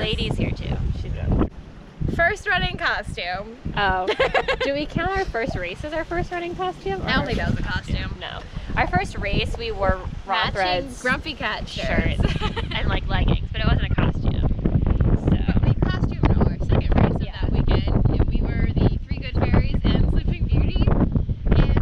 lady's here too. She's good. First running costume. Oh. Do we count our first race as our first running costume? I don't think that was a costume. No. Our first race, we wore Raw Threads Grumpy Cat shirts and like leggings, but it wasn't a costume. But we costumed our second race of that weekend, and we were the Three Good Fairies and Sleeping Beauty, and it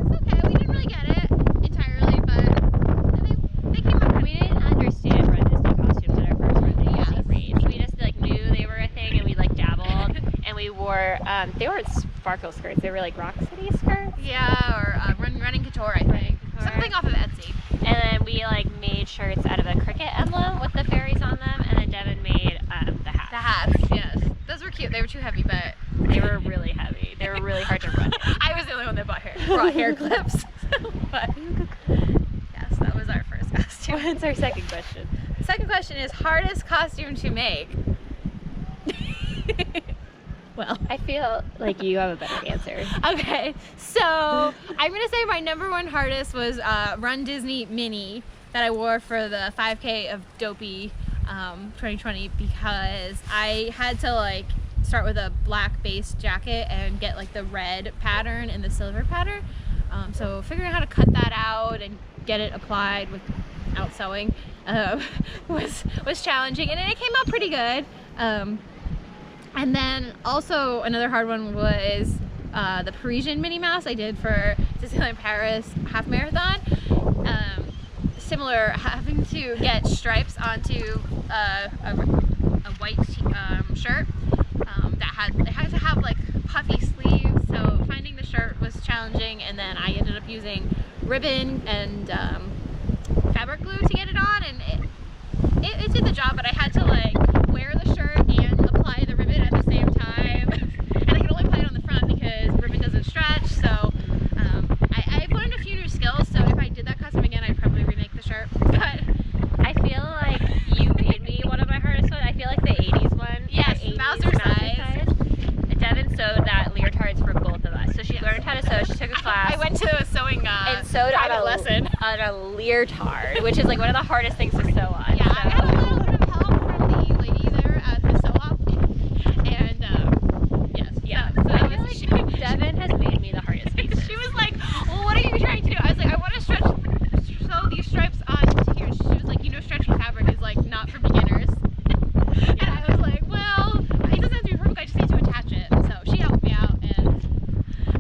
was okay. We didn't really get it entirely, but they came up. We didn't understand RunDisney costumes at our first RunDisney race. We just like knew they were a thing, and we like dabbled, and we wore they weren't sparkle skirts. They were like Rock City skirts. Yeah, or Running Couture, I think. Something off of Etsy. And then we like made shirts out of a cricket emblem with the fairies on them, and then Devin made the hats. The hats, yes. Those were cute. They were too heavy, but they were really heavy. They were really hard to run in. I was the only one that brought hair clips. But yes, that was our first costume. What's our second question? The second question is hardest costume to make. Well, I feel like you have a better answer. Okay, so I'm gonna say my number one hardest was RunDisney Mini that I wore for the 5K of Dopey 2020 because I had to like start with a black base jacket and get like the red pattern and the silver pattern. So figuring out how to cut that out and get it applied without sewing was challenging, and it came out pretty good. And then also another hard one was the Parisian Minnie Mouse I did for Disneyland Paris half marathon. Similar, having to get stripes onto a white shirt it had to have like puffy sleeves, so finding the shirt was challenging, and then I ended up using ribbon and fabric glue to get it on, and it did the job, but I had to like wear the shirt and apply the ribbon at the same time, and I could only apply it on the front because ribbon doesn't stretch. So I've learned a few new skills, so if I did that costume again, I'd probably remake the shirt. But I feel like you made me one of my hardest ones. I feel like the 80s one. Yes, Mouser size. Devin sewed that leotards for both of us. So she learned how to sew. She took a class. I went to a sewing and sewed on a leotard, which is like one of the hardest things to sew on. Yeah, I had a little bit of help from the lady there at the sew-off, and yes. Yeah. So I feel like Devin has made me the hardest piece. She was like, well, what are you trying to do? I was like, I want to sew these stripes onto here. She was like, stretchy fabric is like not for beginners. And I was like, well, it doesn't have to be perfect, I just need to attach it. So she helped me out, and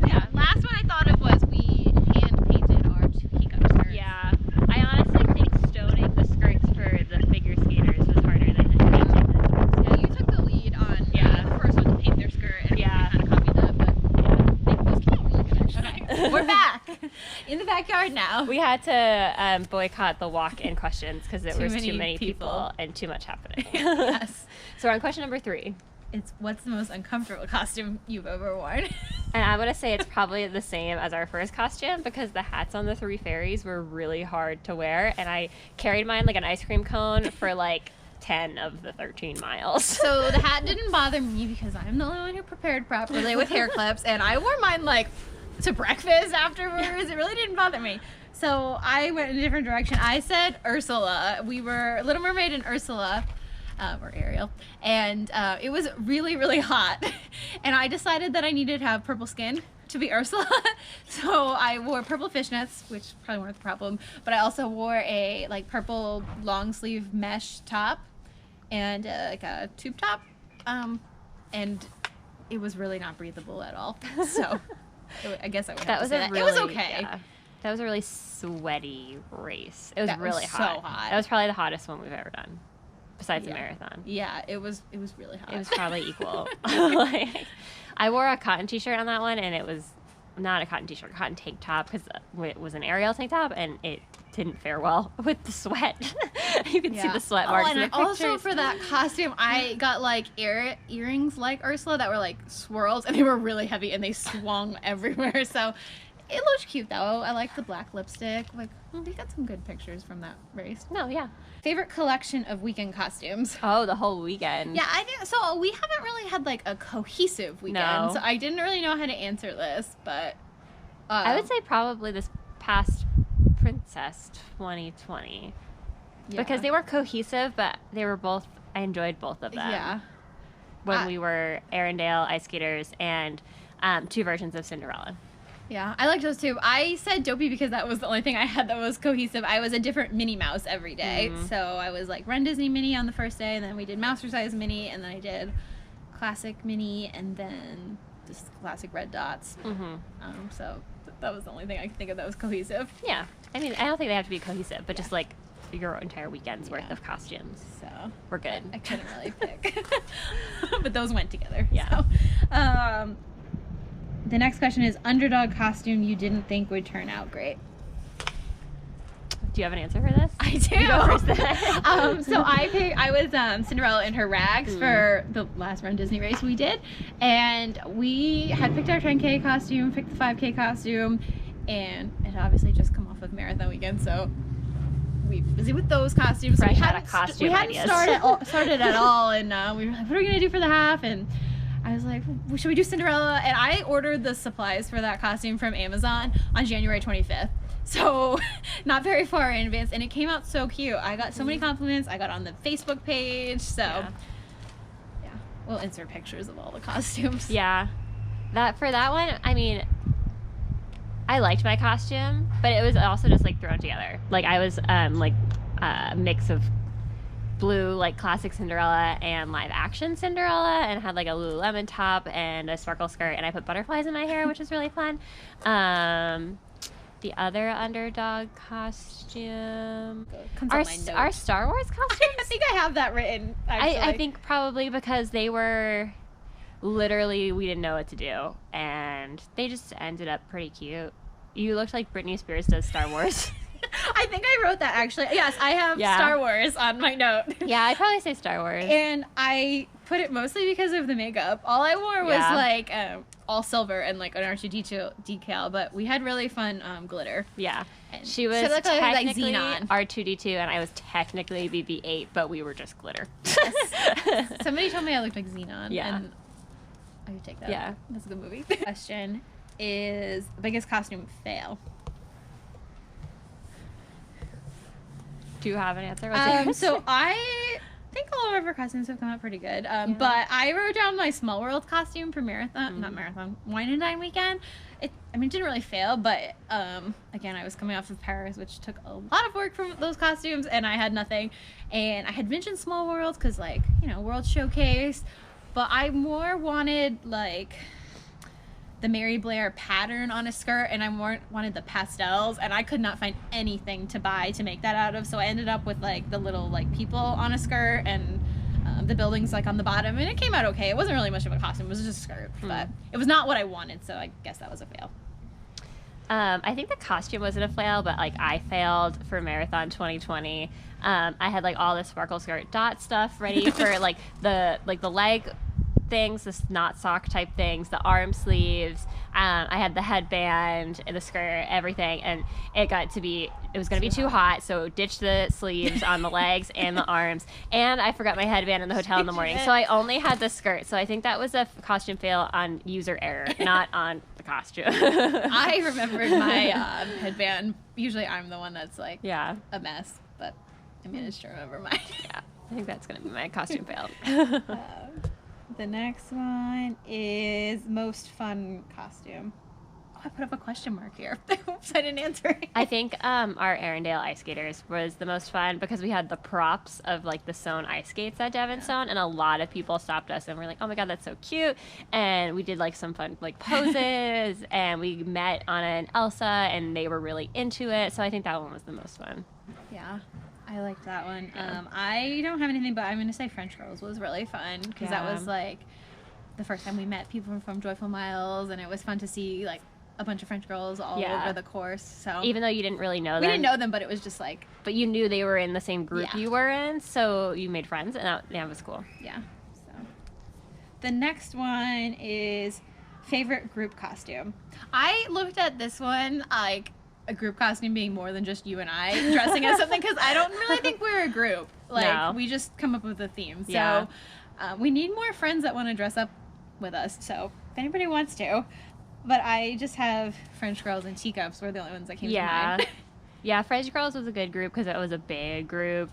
yeah. Last one I thought of was we hand painted our two Hiccup skirts. Yeah. I honestly think stoning the skirts for the figure skaters was harder than the painting. Yeah, you took the lead on the first one to paint their skirt, and we kind of copied that, but those came out really good actually. Okay, we're back in the backyard now. We had to boycott the walk-in questions because there was too many people and too much happening. Yes. So we're on question number 3. It's what's the most uncomfortable costume you've ever worn? And I'm gonna say it's probably the same as our first costume because the hats on the 3 fairies were really hard to wear, and I carried mine like an ice cream cone for like 10 of the 13 miles. So the hat didn't bother me because I'm the only one who prepared properly with hair clips, and I wore mine like to breakfast afterwards. It really didn't bother me. So I went in a different direction. I said Ursula. We were Little Mermaid and Ursula. Or Ariel, and it was really, really hot, and I decided that I needed to have purple skin to be Ursula, so I wore purple fishnets, which probably weren't the problem, but I also wore a like purple long sleeve mesh top and like a tube top, and it was really not breathable at all. So I guess I would have to say that. It was okay. Yeah. That was a really sweaty race. It was that really was hot. So hot. That was probably the hottest one we've ever done. Besides the marathon. Yeah, it was really hot. It was probably equal. Like, I wore a cotton t-shirt on that one, and it was not a cotton t-shirt, a cotton tank top, because it was an Ariel tank top, and it didn't fare well with the sweat. You can see the sweat marks in the pictures. Also for that costume, I got like earrings like Ursula that were like swirls, and they were really heavy, and they swung everywhere. So it looked cute though. I like the black lipstick. Like, we got some good pictures from that race. No, yeah. Favorite collection of weekend costumes? Oh, the whole weekend. Yeah, I didn't. So we haven't really had like a cohesive weekend. No. So I didn't really know how to answer this, but I would say probably this past Princess 2020 because they were cohesive, but they were both I enjoyed both of them. Yeah. When we were Arendelle ice skaters and 2 versions of Cinderella. Yeah, I liked those too. I said Dopey because that was the only thing I had that was cohesive. I was a different Minnie Mouse every day. So I was like RunDisney Minnie on the first day, and then we did Mousercise Minnie, and then I did classic Minnie, and then just classic red dots. So that was the only thing I could think of that was cohesive. Yeah. I mean, I don't think they have to be cohesive, but just like your entire weekend's worth of costumes. So we're good. I couldn't really pick. But those went together. Yeah. So, the next question is Underdog costume you didn't think would turn out great. Do you have an answer for this? I do. You go first then. So I was Cinderella in her rags for the last RunDisney race we did, and we had picked our 10K costume, picked the 5K costume, and it obviously just come off of marathon weekend, so we were busy with those costumes. Fresh So out of costume we hadn't started at all, and we were like, what are we gonna do for the half? And I was like, well, should we do Cinderella? And I ordered the supplies for that costume from Amazon on January 25th. So not very far in advance, and it came out so cute. I got so many compliments. I got on the Facebook page, so yeah, we'll insert pictures of all the costumes. Yeah, for that one, I mean, I liked my costume, but it was also just like thrown together. Like I was like a mix of blue like classic Cinderella and live action Cinderella, and had like a Lululemon top and a sparkle skirt, and I put butterflies in my hair, which was really fun. The other Underdog costume, our Star Wars costumes. I think I have that written. Actually. I think probably because they were literally, we didn't know what to do, and they just ended up pretty cute. You looked like Britney Spears does Star Wars. I think I wrote that actually. Yes, I have Star Wars on my note. Yeah, I'd probably say Star Wars. And I put it mostly because of the makeup. All I wore was like all silver and like an R2D2 decal, but we had really fun glitter. Yeah. And she was technically like R2D2 and I was technically BB-8, but we were just glitter. Yes. Somebody told me I looked like Xenon. Yeah. And I could take that. Yeah. That's a good movie. Question is biggest costume fail. Do you have an answer? What's yours? So I think all of our costumes have come out pretty good. But I wrote down my Small World costume for Wine and Dine weekend. It didn't really fail, but again, I was coming off of Paris, which took a lot of work from those costumes, and I had nothing. And I had mentioned Small World because, like, World Showcase, but I more wanted like the Mary Blair pattern on a skirt, and I more wanted the pastels, and I could not find anything to buy to make that out of, so I ended up with like the little like people on a skirt and the buildings like on the bottom, and it came out okay. It wasn't really much of a costume, it was just a skirt, but it was not what I wanted, so I guess that was a fail. I think the costume wasn't a fail, but like I failed for Marathon 2020. I had like all the sparkle skirt dot stuff ready for like the leg things, the knot sock type things, the arm sleeves. I had the headband and the skirt, everything, and it was going to be too hot, so ditched the sleeves on the legs and the arms, and I forgot my headband in the hotel in the morning, so I only had the skirt. So I think that was a costume fail on user error, not on the costume. I remembered my headband. Usually I'm the one that's like a mess, but I managed to remember mine. Yeah, I think that's going to be my costume fail. The next one is most fun costume. Oh, I put up a question mark here. Oops, I didn't answer it. I think our Arendelle ice skaters was the most fun because we had the props of like the sewn ice skates that Devin sewn, and a lot of people stopped us and were like, oh my god, that's so cute. And we did like some fun like poses and we met Anna and Elsa and they were really into it. So I think that one was the most fun. Yeah. I liked that one. I don't have anything, but I'm going to say French Girls was really fun because that was like the first time we met people from Joyful Miles, and it was fun to see like a bunch of French girls all over the course. So even though you didn't really know them. We didn't know them, but it was just like. But you knew they were in the same group you were in, so you made friends, and that was cool. Yeah. So the next one is favorite group costume. I looked at this one like a group costume being more than just you and I dressing as something, because I don't really think we're a group. Like we just come up with a theme. So we need more friends that want to dress up with us. So if anybody wants to, but I just have French Girls and Teacups were the only ones that came to mind. Yeah, French Girls was a good group because it was a big group.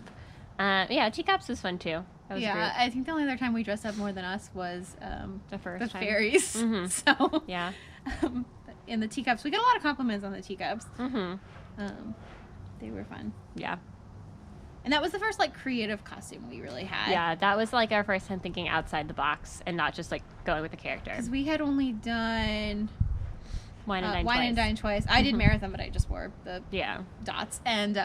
Teacups was fun too. That was yeah, great. I think the only other time we dressed up more than us was The first the time. fairies. Mhm. So Yeah. in the teacups, we got a lot of compliments on the teacups. Mhm. They were fun. Yeah. And that was the first like creative costume we really had. Yeah, that was like our first time thinking outside the box and not just like going with the character. Because we had only done Wine and Wine Dine and Dine twice. I did Marathon, but I just wore the Yeah. dots. And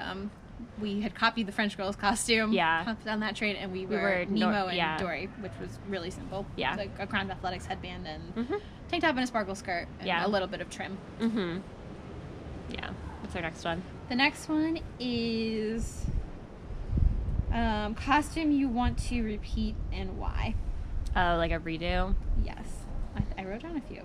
we had copied the French girl's costume. Yeah. Hopped on that train, and we were were Nemo and yeah. Dory, which was really simple. Yeah. Like a Crown of Athletics headband and Mhm. tank top and a sparkle skirt and Yeah. a little bit of trim. Mhm. Yeah. What's our next one? The next one is costume you want to repeat and why. Oh, like a redo? Yes. I wrote down a few.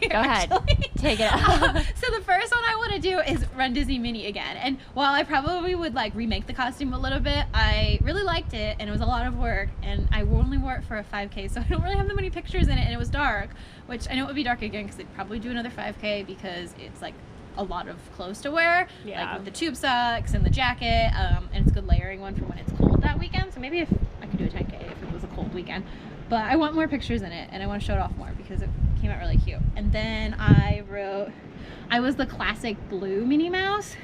Go ahead. Actually. Take it out. So the first one I want to do is Run Disney Mini again. And while I probably would like remake the costume a little bit, I really liked it and it was a lot of work and I only wore it for a 5K, so I don't really have that many pictures in it, and it was dark, which I know it would be dark again because they'd probably do another 5K because it's like a lot of clothes to wear, Yeah. like with the tube socks and the jacket, and it's a good layering one for when it's cold that weekend. So maybe if I could do a 10K if it was a cold weekend, but I want more pictures in it and I want to show it off more because it came out really cute. And then I wrote, I was the classic blue Minnie Mouse,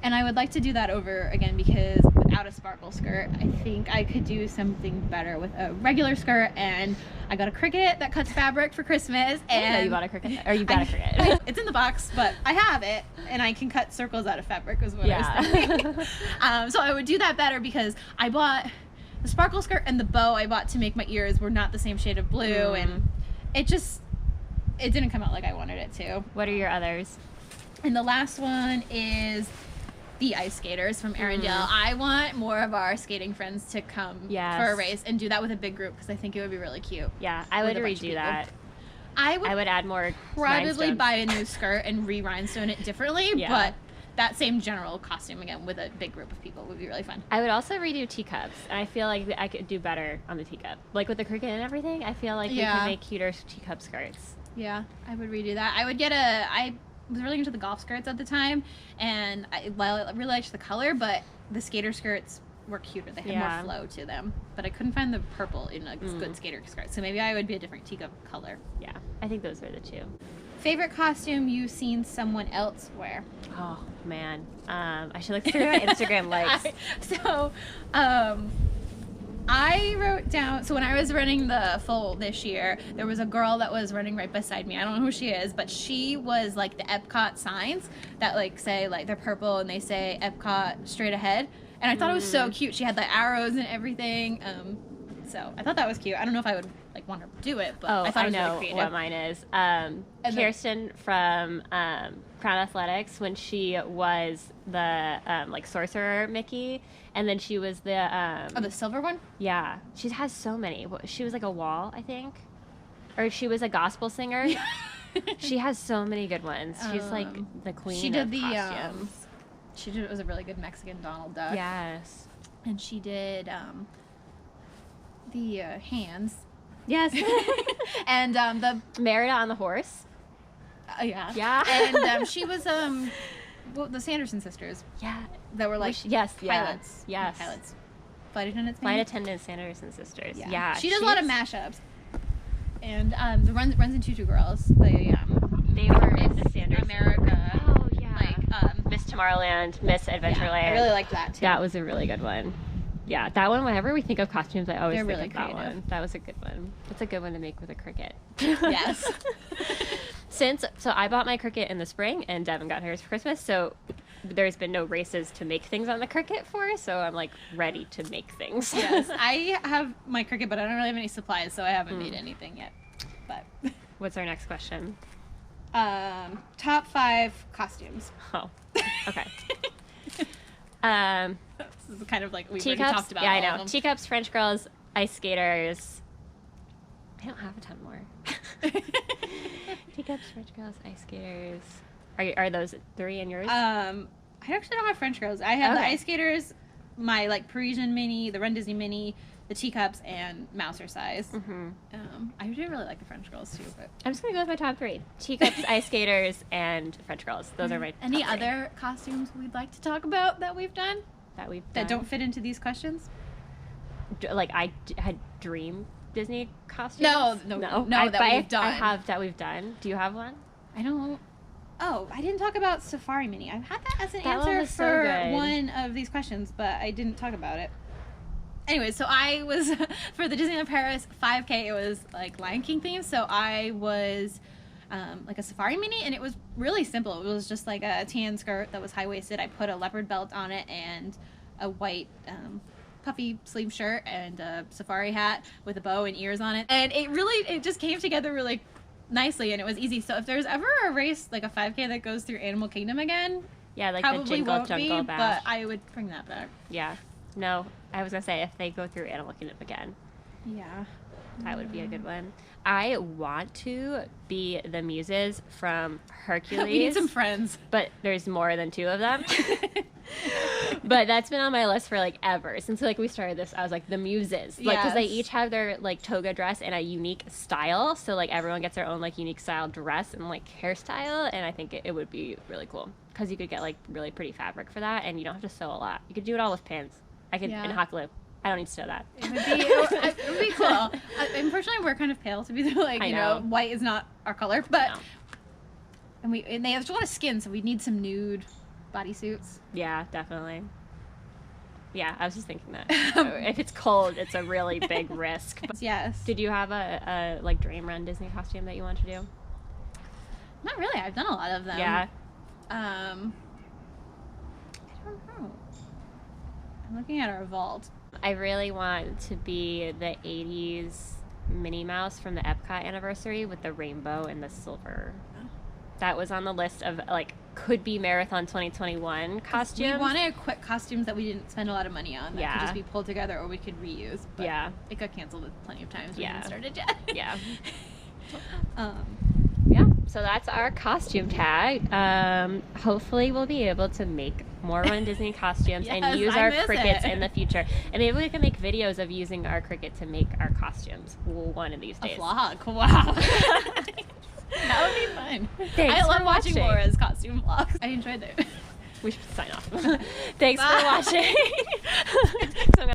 and I would like to do that over again because without a sparkle skirt, I think I could do something better with a regular skirt. And I got a Cricut that cuts fabric for Christmas. I didn't know And you bought a Cricut. Or you got a Cricut. it's in the box, but I have it, and I can cut circles out of fabric is what I was Yeah. thinking. So I would do that better because I bought the sparkle skirt and the bow I bought to make my ears were not the same shade of blue, and it didn't come out like I wanted it to. What are your others? And the last one is the ice skaters from Arendelle. I want more of our skating friends to come Yes. for a race and do that with a big group because I think it would be really cute. Yeah, I With would a bunch of redo people. that. I I would add more probably rhinestones. buy a new skirt and re-rhinestone it differently, Yeah. but that same general costume again with a big group of people would be really fun. I would also redo teacups, and I feel like I could do better on the teacup. Like with the Cricut and everything, I feel like we Yeah. could make cuter teacup skirts. Yeah, I would redo that. I would get I was really into the golf skirts at the time, and I really liked the color, but the skater skirts were cuter. They had Yeah. more flow to them, but I couldn't find the purple in a good skater skirt, so maybe I would be a different teacup color. Yeah, I think those are the two. Favorite costume you've seen someone else wear? Oh man, I should look through my Instagram likes. I wrote down, so when I was running the full this year, there was a girl that was running right beside me. I don't know who she is, but she was like the Epcot signs that like say like they're purple and they say Epcot straight ahead. And I thought it was so cute. She had the arrows and everything. So I thought that was cute. I don't know if I would like want to do it, but Oh, I thought I it was know really creative. what mine is. then- Kirsten from Crown Athletics, when she was the like sorcerer Mickey, and then she was the Oh, the silver one? yeah, she has so many. She was like a wall, I think, or she was a gospel singer. She has so many good ones. She's like the queen. She did of the costumes. it was a really good Mexican Donald Duck. Yes. And she did the hands. Yes. And the Merida on the horse. yeah. Yeah. And she was well, the Sanderson sisters Yeah. that were like yes. pilots. Yeah. Not Yes. pilots. Flight attendants. Flight maybe? attendants, Sanderson sisters. Yeah. Yeah. She does a lot of she's- mashups. And the Runs and Tutu girls. They They were Miss the Sanderson. America. Oh yeah. Like Miss Tomorrowland, Miss Adventureland. I really liked that too. That was a really good one. Yeah, that one. Whenever we think of costumes, I always They're think really of that creative. one. That was a good one. That's a good one to make with a Cricut. Yes. So I bought my Cricut in the spring, and Devin got hers for Christmas. So there's been no races to make things on the Cricut for. So I'm like ready to make things. Yes. I have my Cricut, but I don't really have any supplies, so I haven't made anything yet. But What's our next question? top 5 costumes. Oh, okay. This is kind of like we've already Teacups. talked about. Yeah, I all of know. them. Teacups, French girls, ice skaters. I don't have a ton more. Teacups, French girls, ice skaters. Are those 3 in yours? I actually don't have French girls. I have the Okay. ice skaters, my like Parisian mini, the Run Disney mini, the teacups, and Mouser size. Mm-hmm. I do really like the French girls too. But I'm just gonna go with my top 3: teacups, ice skaters, and French girls. Those are my any top 3 other costumes we'd like to talk about that we've done that we've that done. don't fit into these questions? like had dream Disney costumes. No, that we've done. Do you have one? I don't. Oh, I didn't talk about Safari Mini. I've had that as an That one answer was so for good. one of these questions, but I didn't talk about it. Anyway, so I was for the Disneyland Paris 5K. It was like Lion King themed, so I was like a Safari Mini, and it was really simple. It was just like a tan skirt that was high waisted. I put a leopard belt on it and a white puffy sleeve shirt and a safari hat with a bow and ears on it, and it just came together really nicely, and it was easy. So if there's ever a race like a 5K that goes through Animal Kingdom again, Yeah, like probably the Jingle won't Jungle be, Bash. but I would bring that back. Yeah. No, I was gonna say if they go through Animal Kingdom again, Yeah. that would be a good one. I want to be the muses from Hercules. We need some friends. But there's more than 2 of them. But that's been on my list for like ever since like we started this. I was like the muses, like because they Yes. each have their like toga dress and a unique style. So like everyone gets their own like unique style dress and like hairstyle, and I think it would be really cool because you could get like really pretty fabric for that, and you don't have to sew a lot. You could do it all with pins. I could Yeah. in hot glue. I don't need to sew that. It would be cool. Unfortunately, we're kind of pale to be like, I you know, know. white is not our color, but No. and they have a lot of skin, so we need some nude bodysuits. Yeah, definitely. Yeah, I was just thinking that. If it's cold, it's a really big risk. But Yes. did you have a like dream run Disney costume that you want to do? Not really. I've done a lot of them. Yeah. I don't know. I'm looking at our vault. I really want to be the 80s Minnie Mouse from the Epcot anniversary with the rainbow and the silver. That was on the list of like could be Marathon 2021 costumes. We wanted quick costumes that we didn't spend a lot of money on. That Yeah. could just be pulled together or we could reuse. But Yeah. it got canceled plenty of times. We Yeah. haven't started yet. Yeah. um, Yeah. So that's our costume tag. Hopefully we'll be able to make more Run Disney costumes Yes, and use I our miss crickets it. in the future. And maybe we can make videos of using our cricket to make our costumes one of these a days. vlog. Wow. That would be fun. Thanks I for love watching watching. Laura's costume vlogs. I enjoyed it. We should sign off. Thanks Bye. for watching. So I'm gonna